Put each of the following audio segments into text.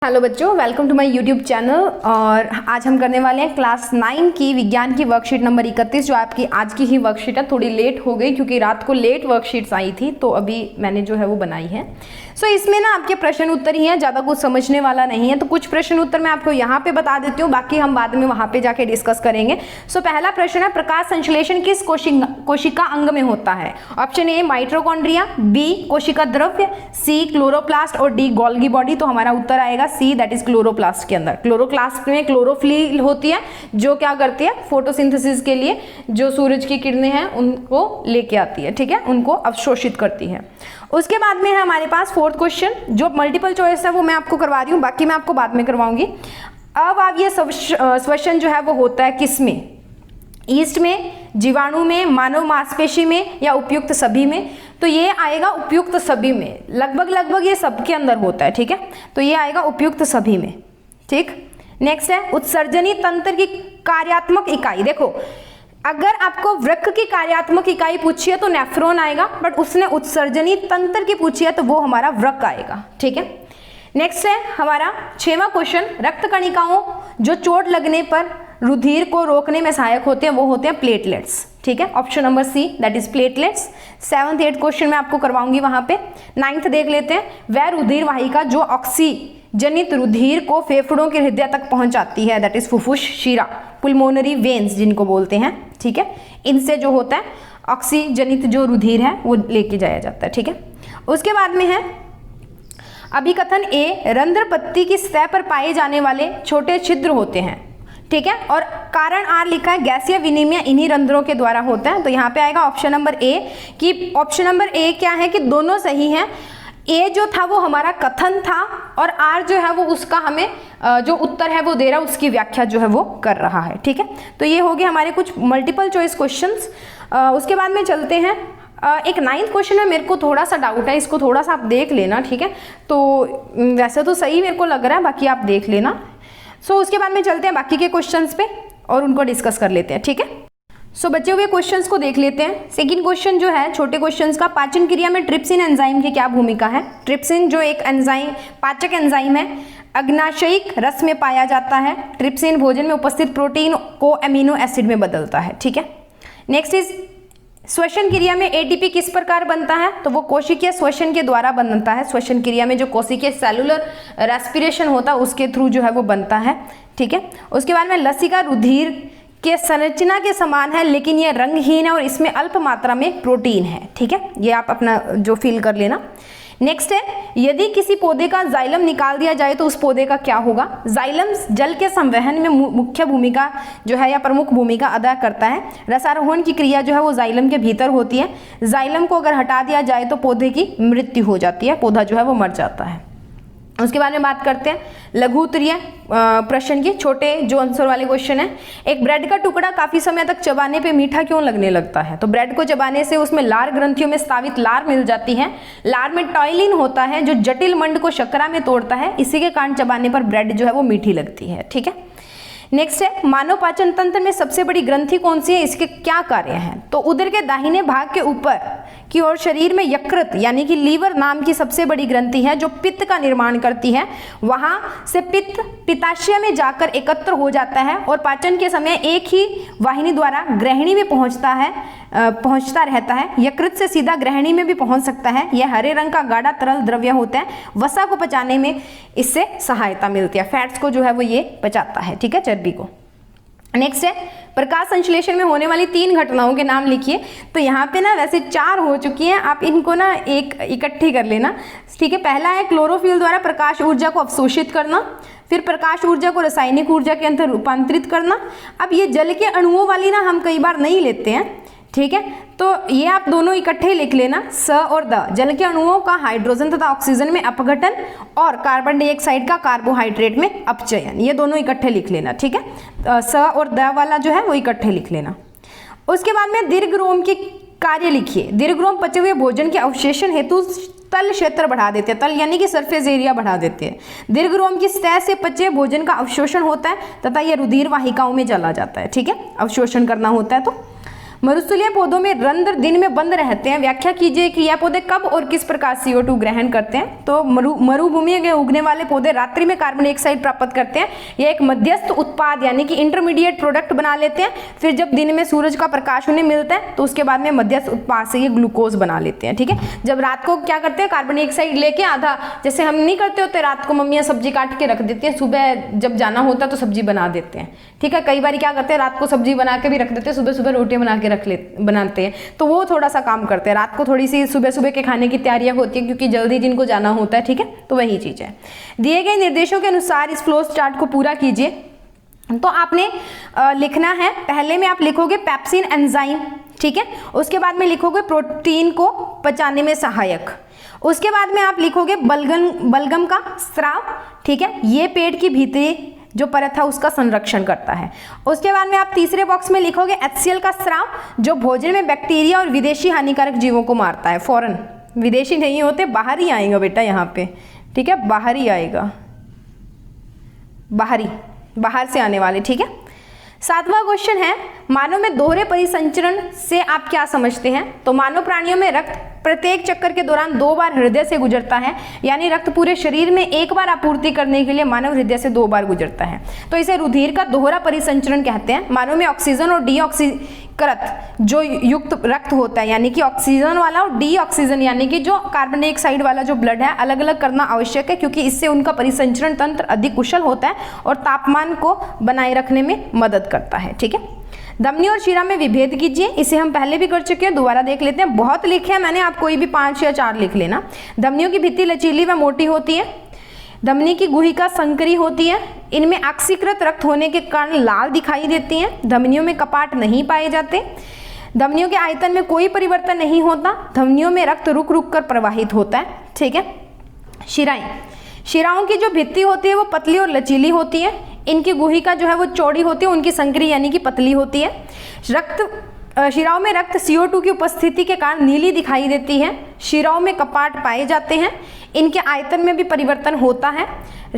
Hello बच्चों, welcome to my YouTube channel. और आज हम करने वाले हैं क्लास 9 की विज्ञान की वर्कशीट नंबर 31, जो आपकी आज की ही वर्कशीट है। थोड़ी लेट हो गई क्योंकि रात को लेट वर्कशीट्स आई थी, तो अभी मैंने जो है वो बनाई है। सो इसमें ना आपके प्रश्न उत्तर ही हैं, ज़्यादा कुछ समझने वाला नहीं है। तो कुछ प्रश्न उत्तर मैं आपको यहाँ पे बता देती हूँ, बाकी हम बाद में वहाँ पे जाके डिस्कस करेंगे। सो पहला प्रश्न है, प्रकाश संश्लेषण किस कोशिका अंग में होता है? ऑप्शन ए माइटोकॉन्ड्रिया, बी कोशिका द्रव्य, सी क्लोरोप्लास्ट और डी गोल्गी बॉडी। तो हमारा उत्तर आएगा सी, दैट इज क्लोरोप्लास्ट के अंदर। क्लोरोप्लास्ट में क्लोरोफिल होती है जो क्या करती है, फोटोसिंथेसिस के लिए जो सूरज की किरणें हैं उनको लेके आती है, ठीक है, उनको अवशोषित करती है। उसके बाद में है हमारे पास फोर्थ क्वेश्चन, जो मल्टीपल चॉइस है वो मैं आपको करवा रही हूँ, बाकी मैं आपको बाद में करवाऊंगी। अवायवीय श्वसन जो है वो होता है किस में? ईस्ट में, जीवाणु में, मानव मांसपेशी में या उपयुक्त सभी में? तो ये आएगा उपयुक्त सभी में। लगभग ये सबके अंदर होता है, ठीक है, तो ये आएगा उपयुक्त सभी में। ठीक, नेक्स्ट है उत्सर्जनी तंत्र की कार्यात्मक इकाई। देखो, अगर आपको वृक्क की कार्यात्मक इकाई पूछी है तो नेफ्रॉन आएगा, बट उसने उत्सर्जनी तंत्र की पूछी है तो वो हमारा वृक्क आएगा, ठीक है। नेक्स्ट है हमारा 6वां क्वेश्चन, रक्त कणिकाओं जो चोट लगने पर रुधिर को रोकने में सहायक होते हैं वो होते हैं प्लेटलेट्स, ठीक है, option number C, that is platelets. 7th 8th question मैं आपको करवाऊंगी वहां पे। 9th देख लेते हैं, वह रुधिर वाहिका जो ऑक्सीजनित रुधिर को फेफड़ों के हृदय तक पहुंचाती है, दैट इज फुफ्फुस शिरा, पुल्मोनरी वेन्स जिनको बोलते हैं, ठीक है, इनसे जो होता है ऑक्सीजनित जो रुधिर है वो लेके जाया जाता है, ठीक है। उसके बाद में है अभिकथन ए, रंध्र पत्ती की सतह पर पाए जाने वाले छोटे छिद्र होते हैं, ठीक है, और कारण आर लिखा है, गैसीय विनिमय इन्हीं रंध्रों के द्वारा होता है। तो यहाँ पे आएगा ऑप्शन नंबर ए, कि ऑप्शन नंबर ए क्या है कि दोनों सही हैं। ए जो था वो हमारा कथन था और आर जो है वो उसका हमें जो उत्तर है वो दे रहा है, उसकी व्याख्या जो है वो कर रहा है, ठीक है। तो ये हो गए हमारे कुछ मल्टीपल चॉइस क्वेश्चंस। उसके बाद में चलते हैं, एक 9th क्वेश्चन में मेरे को थोड़ा सा डाउट है, इसको थोड़ा सा आप देख लेना, ठीक है। तो वैसे तो सही मेरे को लग रहा है, बाकी आप देख लेना। उसके बाद में चलते हैं बाकी के क्वेश्चंस पे और उनको डिस्कस कर लेते हैं, ठीक है। बचे हुए क्वेश्चंस को देख लेते हैं। सेकंड क्वेश्चन जो है छोटे क्वेश्चंस का, पाचन क्रिया में ट्रिप्सिन एंजाइम की क्या भूमिका है? ट्रिप्सिन जो एक एंजाइम, पाचक एंजाइम है, अग्नाशयिक रस में पाया जाता है। ट्रिप्सिन भोजन में उपस्थित प्रोटीन को एमिनो एसिड में बदलता है, ठीक है। नेक्स्ट इज श्वसन क्रिया में एटीपी किस प्रकार बनता है? तो वो कोशिकीय श्वसन के द्वारा बनता है। श्वसन क्रिया में जो कोशिकीय सेलुलर रेस्पिरेशन होता है उसके थ्रू जो है वो बनता है, ठीक है। उसके बाद में लसिका रुधिर के संरचना के समान है, लेकिन ये रंगहीन है और इसमें अल्प मात्रा में प्रोटीन है, ठीक है, ये आप अपना जो फील कर लेना। नेक्स्ट है, यदि किसी पौधे का जाइलम निकाल दिया जाए तो उस पौधे का क्या होगा? जाइलम जल के संवहन में मुख्य भूमिका जो है या प्रमुख भूमिका अदा करता है। रसारोहण की क्रिया जो है वो जाइलम के भीतर होती है। जाइलम को अगर हटा दिया जाए तो पौधे की मृत्यु हो जाती है, पौधा जो है वो मर जाता है। उसके बारे में बात करते हैं लघु उत्तरीय प्रश्न की, छोटे जो आंसर वाले क्वेश्चन है। एक ब्रेड का टुकड़ा काफी समय तक चबाने पे मीठा क्यों लगने लगता है? तो ब्रेड को चबाने से उसमें लार ग्रंथियों में स्रावित लार मिल जाती है। लार में टॉयलिन होता है जो जटिल मंड को शर्करा में तोड़ता है, इसी के कारण चबाने पर ब्रेड जो है वो मीठी लगती है, ठीक है। नेक्स्ट है, मानव पाचन तंत्र में सबसे बड़ी ग्रंथि कौन सी है, इसके क्या कार्य हैं? तो उदर के दाहिने भाग के ऊपर की ओर शरीर में यकृत यानी कि लीवर नाम की सबसे बड़ी ग्रंथि है जो पित्त का निर्माण करती है। वहां से पित्त पित्ताशय में जाकर एकत्र हो जाता है और पाचन के समय एक ही वाहिनी द्वारा ग्रहणी में पहुंचता रहता है। यकृत से सीधा ग्रहणी में भी पहुंच सकता है। यह हरे रंग का गाढ़ा तरल द्रव्य होता है। वसा को पचाने में इससे सहायता मिलती है, फैट्स को जो है वो ये पचाता है, ठीक है, चर्बी को। नेक्स्ट है, प्रकाश संश्लेषण में होने वाली 3 घटनाओं के नाम लिखिए। तो यहाँ पे ना वैसे 4 हो चुकी हैं, आप इनको ना एक इकट्ठी कर लेना, ठीक है। पहला है क्लोरोफिल द्वारा प्रकाश ऊर्जा को अवशोषित करना, फिर प्रकाश ऊर्जा को रासायनिक ऊर्जा के अंदर रूपांतरित करना। अब ये जल के अणुओं वाली ना हम कई बार नहीं लेते हैं, ठीक है, तो ये आप दोनों इकट्ठे लिख लेना, स और द, जल के अणुओं का हाइड्रोजन तथा ऑक्सीजन में अपघटन और कार्बन डाइऑक्साइड का कार्बोहाइड्रेट में अपचयन, ये दोनों इकट्ठे लिख लेना, ठीक है। स और द वाला जो है वो इकट्ठे लिख लेना। उसके बाद में दीर्घरोम के कार्य लिखिए। दीर्घरोम पचे हुए भोजन के अवशेषण हेतु तल क्षेत्र बढ़ा देते हैं, तल यानी कि सरफेस एरिया बढ़ा देते हैं। दीर्घरोम की सतह से पचे भोजन का अवशोषण होता है तथा यह रुधिर वाहिकाओं में चला जाता है, ठीक है, अवशोषण करना होता है। तो मरुस्थलीय पौधों में रंध्र दिन में बंद रहते हैं, व्याख्या कीजिए कि यह पौधे कब और किस प्रकार CO2 ग्रहण करते हैं। तो मरुभूमि में उगने वाले पौधे रात्रि में कार्बन डाइऑक्साइड प्राप्त करते हैं। यह एक मध्यस्थ उत्पाद यानी कि इंटरमीडिएट प्रोडक्ट बना लेते हैं, फिर जब दिन में सूरज का प्रकाश उन्हें मिलता है तो उसके बाद में मध्यस्थ उत्पाद से ये ग्लूकोज बना लेते हैं। ठीक है, जब रात को क्या करते हैं, कार्बन डाइऑक्साइड लेके आधा, जैसे हम नहीं करते होते, रात को मम्मियाँ सब्जी काट के रख देती हैं, सुबह जब जाना होता है तो सब्जी बना देते हैं। ठीक है, कई बार क्या करते हैं, रात को सब्जी बना के भी रख देते हैं, सुबह सुबह रोटियां बना के बनाते हैं, तो वो थोड़ा सा काम करते हैं। रात को थोड़ी सी सुबह सुबह के खाने की तैयारियां होती है क्योंकि जल्दी जिनको जाना होता है। ठीक है, तो वही चीज़ है। दिए गए निर्देशों के अनुसार इस फ्लो चार्ट को पूरा कीजिए। तो आपने लिखना है, पहले में आप लिखोगे पेप्सिन एंजाइम, ठीक है, उसके बाद में लिखोगे प्रोटीन को पचाने में सहायक, उसके बाद में आप लिखोगे बलगम का स्राव, ठीक है, ये पेट की भीतरी जो परत है उसका संरक्षण करता है। उसके बाद में आप तीसरे बॉक्स में लिखोगे HCl का स्राव, जो भोजन में बैक्टीरिया और विदेशी हानिकारक जीवों को मारता है। फॉरेन, विदेशी नहीं होते, बाहर ही आएगा बेटा यहाँ पे, ठीक है, बाहर ही आएगा, बाहर से आने वाले। ठीक है, 7वां क्वेश्चन है, मानव में दोहरे परिसंचरण से आप क्या समझते हैं? तो मानव प्राणियों में रक्त प्रत्येक चक्कर के दौरान 2 बार हृदय से गुजरता है, यानी रक्त पूरे शरीर में 1 बार आपूर्ति करने के लिए मानव हृदय से 2 बार गुजरता है। तो इसे रुधिर का दोहरा परिसंचरण कहते हैं। मानव में ऑक्सीजन और डीऑक्सीकृत जो युक्त रक्त होता है, यानी कि ऑक्सीजन वाला और डी ऑक्सीजन यानी कि जो कार्बन डाइऑक्साइड वाला जो ब्लड है, अलग अलग करना आवश्यक है, क्योंकि इससे उनका परिसंचरण तंत्र अधिक कुशल होता है और तापमान को बनाए रखने में मदद करता है। ठीक है, धमनी और शिरा में विभेद कीजिए, इसे हम पहले भी कर चुके हैं, दोबारा देख लेते हैं। बहुत लिखे हैं मैंने, आप कोई भी 5 या 4 लिख लेना। धमनियों की भित्ति लचीली व मोटी होती है, धमनी की गुहिका संकरी होती है, इनमें ऑक्सीकृत रक्त होने के कारण लाल दिखाई देती हैं, धमनियों में कपाट नहीं पाए जाते, धमनियों के आयतन में कोई परिवर्तन नहीं होता, धमनियों में रक्त रुक रुक कर प्रवाहित होता है। ठीक है, शिराओं की जो भित्ति होती है वो पतली और लचीली होती है, इनकी गुहिका जो है वो चौड़ी होती है, उनकी संकरी यानी कि पतली होती है। शिराओं में रक्त CO2 की उपस्थिति के कारण नीली दिखाई देती है। शिराओं में कपाट पाए जाते हैं, इनके आयतन में भी परिवर्तन होता है।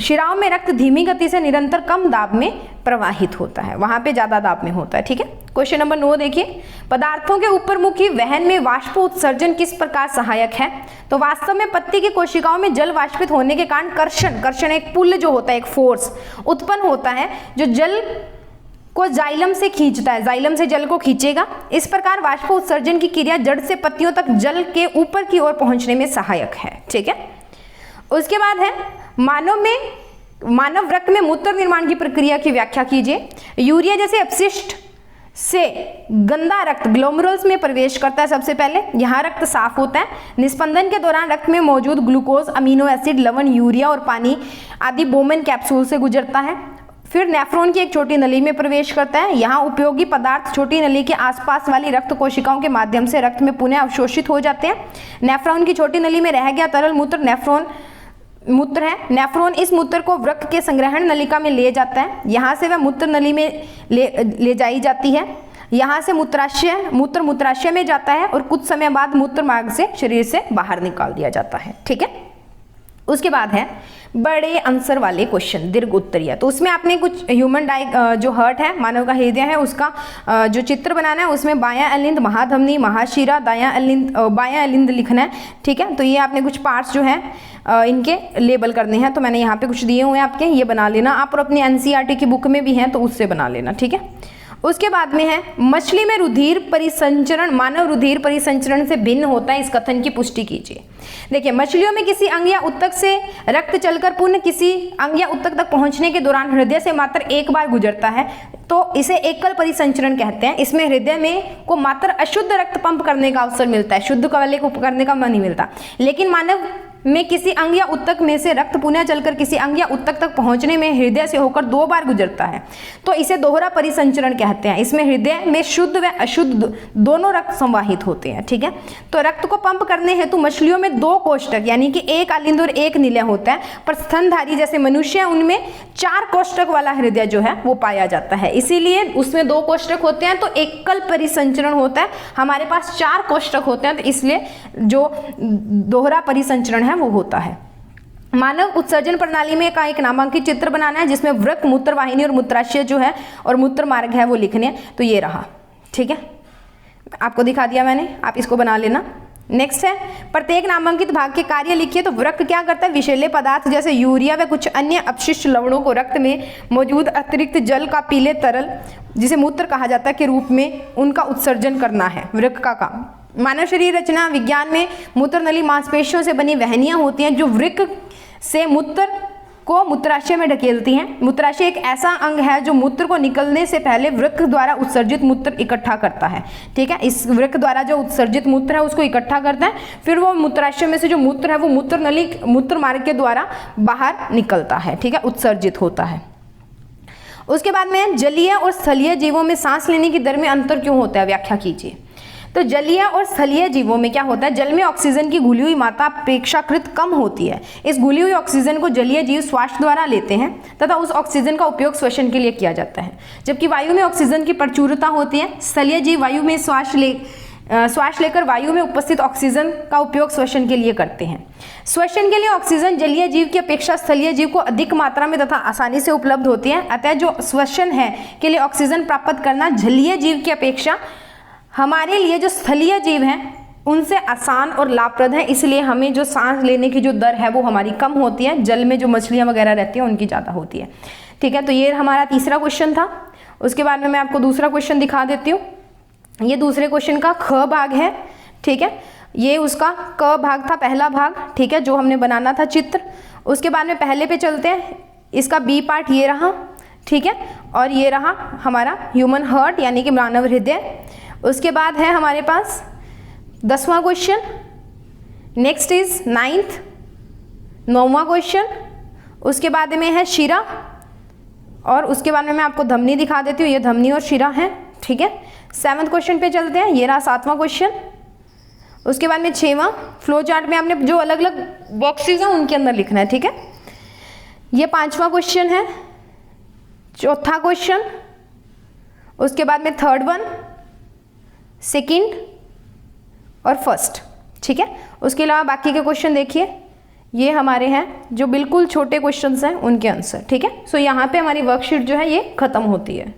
शिराओं में रक्त धीमी गति से निरंतर कम दाब में प्रवाहित होता है, वहां पे ज्यादा दाब में होता है। ठीक है, क्वेश्चन नंबर 9 देखिए, पदार्थों के ऊपरमुखी वहन में वाष्प उत्सर्जन किस प्रकार सहायक है? तो वास्तव में पत्ती की कोशिकाओं में जल वाष्पित होने के कारण कर्षण एक पुल जो होता है, एक फोर्स उत्पन्न होता है जो जल को जाइलम से खींचता है, जाइलम से जल को खींचेगा। इस प्रकार वाष्प उत्सर्जन की क्रिया जड़ से पत्तियों तक जल के ऊपर की ओर पहुंचने में सहायक है। ठीक है, उसके बाद है मानव रक्त में मूत्र निर्माण की प्रक्रिया की व्याख्या कीजिए। यूरिया जैसे अपशिष्ट से गंदा रक्त ग्लोमेरुल्स में प्रवेश करता है। सबसे पहले यहाँ रक्त साफ होता है, निस्पंदन के दौरान रक्त में मौजूद ग्लूकोज, अमीनो एसिड, लवण, यूरिया और पानी आदि बोमेन कैप्सूल से गुजरता है। फिर नेफ्रॉन की एक छोटी नली में प्रवेश करता है, यहाँ उपयोगी पदार्थ छोटी नली के आसपास वाली रक्त कोशिकाओं के माध्यम से रक्त में पुनः अवशोषित हो जाते हैं। नेफ्रॉन की छोटी नली में रह गया तरल मूत्र है। नेफ्रॉन इस मूत्र को वृक्क के संग्रहण नलिका में ले जाता है, यहाँ से वह मूत्र नली में ले जाई जाती है। यहाँ से मूत्राशय में जाता है और कुछ समय बाद मूत्र मार्ग से शरीर से बाहर निकाल दिया जाता है। ठीक है, उसके बाद है बड़े आंसर वाले क्वेश्चन, दीर्घ उत्तरीय। तो उसमें आपने कुछ ह्यूमन जो हार्ट है, मानव का हृदय है, उसका जो चित्र बनाना है, उसमें बायां अलिंद, महाधमनी, महाशिरा, बायां अलिंद लिखना है। ठीक है, तो ये आपने कुछ पार्ट्स जो हैं इनके लेबल करने हैं, तो मैंने यहाँ पे कुछ दिए हुए हैं आपके, ये बना लेना आप, और अपनी NCERT की बुक में भी हैं तो उससे बना लेना। ठीक है, उसके बाद में है मछली में रुधिर परिसंचरण मानव रुधिर परिसंचरण से भिन्न होता है, इस कथन की पुष्टि कीजिए। देखिए, मछलियों में किसी अंग या उत्तक से रक्त चलकर पुनः किसी अंग या उत्तक तक पहुंचने के दौरान हृदय से मात्र 1 बार गुजरता है, तो इसे एकल परिसंचरण कहते हैं। इसमें हृदय में को मात्र अशुद्ध रक्त पंप करने का अवसर मिलता है, शुद्ध वाले को करने का नहीं मिलता। लेकिन मानव में किसी अंग या उत्तक में से रक्त पुनः चलकर किसी अंग या उत्तक तक पहुंचने में हृदय से होकर 2 बार गुजरता है, तो इसे दोहरा परिसंचरण कहते हैं। इसमें हृदय में शुद्ध व अशुद्ध दोनों रक्त संवाहित होते हैं। ठीक है, तो रक्त को पंप करने हेतु मछलियों में 2 कोष्ठक यानी कि 1 अलिंद और 1 निलय होता है, पर स्तनधारी जैसे मनुष्य उनमें 4 कोष्ठक वाला हृदय जो है वो पाया जाता है, इसीलिए उसमें 2 कोष्ठक होते हैं, तो एकल परिसंचरण होता है। हमारे पास 4 कोष्ठक होते हैं, तो इसलिए जो दोहरा परिसंचरण वो होता है। मानव उत्सर्जन प्रणाली में का एक नामांकित चित्र बनाना है, जिसमें वृक्क, मूत्र वाहिनी और मूत्राशय जो है और मूत्र मार्ग है वो लिखने हैं, तो ये रहा। ठीक है, आपको दिखा दिया मैंने, आप इसको बना लेना। नेक्स्ट है प्रत्येक नामांकित भाग के कार्य लिखिए। तो वृक्क क्या करता है, विषैले पदार्थ जैसे यूरिया व कुछ अन्य अपशिष्ट लवणों को रक्त में मौजूद अतिरिक्त जल का पीले तरल, जिसे मूत्र कहा जाता है, के रूप में उनका उत्सर्जन करना है वृक्क का काम। मानव शरीर रचना विज्ञान में मूत्र नली मांसपेशियों से बनी वहनियां होती हैं जो वृक्क से मूत्र को मूत्राशय में ढकेलती हैं। मूत्राशय एक ऐसा अंग है जो मूत्र को निकलने से पहले वृक्क द्वारा उत्सर्जित मूत्र इकट्ठा करता है। ठीक है, इस वृक्क द्वारा जो उत्सर्जित मूत्र है उसको इकट्ठा करता है, फिर वो मूत्राशय में से जो मूत्र है वो मूत्र नली मूत्र मार्ग के द्वारा बाहर निकलता है। ठीक है, उत्सर्जित होता है। उसके बाद में जलीय और स्थलीय जीवों में सांस लेने की दर में अंतर क्यों होता है, व्याख्या कीजिए। तो जलीय और स्थलीय जीवों में क्या होता है, जल में ऑक्सीजन की घुली हुई मात्रा अपेक्षाकृत कम होती है। इस घुली हुई ऑक्सीजन को जलीय जीव श्वास द्वारा लेते हैं तथा उस ऑक्सीजन का उपयोग श्वसन के लिए किया जाता है, जबकि वायु में ऑक्सीजन की प्रचुरता होती है। स्थलीय जीव वायु में श्वास लेकर वायु में उपस्थित ऑक्सीजन का उपयोग श्वसन के लिए करते हैं। श्वसन के लिए ऑक्सीजन जलीय जीव की अपेक्षा स्थलीय जीव को अधिक मात्रा में तथा आसानी से उपलब्ध होती है। अतः जो श्वसन है के लिए ऑक्सीजन प्राप्त करना जलीय जीव की अपेक्षा हमारे लिए जो स्थलीय जीव हैं उनसे आसान और लाभप्रद है, इसलिए हमें जो सांस लेने की जो दर है वो हमारी कम होती है। जल में जो मछलियाँ वगैरह रहती हैं उनकी ज़्यादा होती है। ठीक है, तो ये हमारा तीसरा क्वेश्चन था। उसके बाद में मैं आपको दूसरा क्वेश्चन दिखा देती हूँ। ये दूसरे क्वेश्चन का ख भाग है। ठीक है, ये उसका क भाग था, पहला भाग। ठीक है, जो हमने बनाना था चित्र। उसके बाद में पहले पे चलते हैं। इसका बी पार्ट ये रहा। ठीक है, और ये रहा हमारा ह्यूमन हार्ट यानी कि मानव हृदय। उसके बाद है हमारे पास 10वां क्वेश्चन। नेक्स्ट इज 9वां क्वेश्चन। उसके बाद में है शिरा, और उसके बाद में मैं आपको धमनी दिखा देती हूँ। ये धमनी और शिरा है। ठीक है, 7वें क्वेश्चन पे चलते हैं। ये रहा 7वां क्वेश्चन। उसके बाद में 6वां। फ्लो चार्ट में आपने जो अलग अलग बॉक्सेस हैं उनके अंदर लिखना है। ठीक है, ये 5वां क्वेश्चन है। चौथा क्वेश्चन। उसके बाद में 3rd वन, 2nd और 1st। ठीक है, उसके अलावा बाकी के क्वेश्चन देखिए, ये हमारे हैं जो बिल्कुल छोटे क्वेश्चंस हैं उनके आंसर। ठीक है, सो यहाँ पे हमारी वर्कशीट जो है ये खत्म होती है।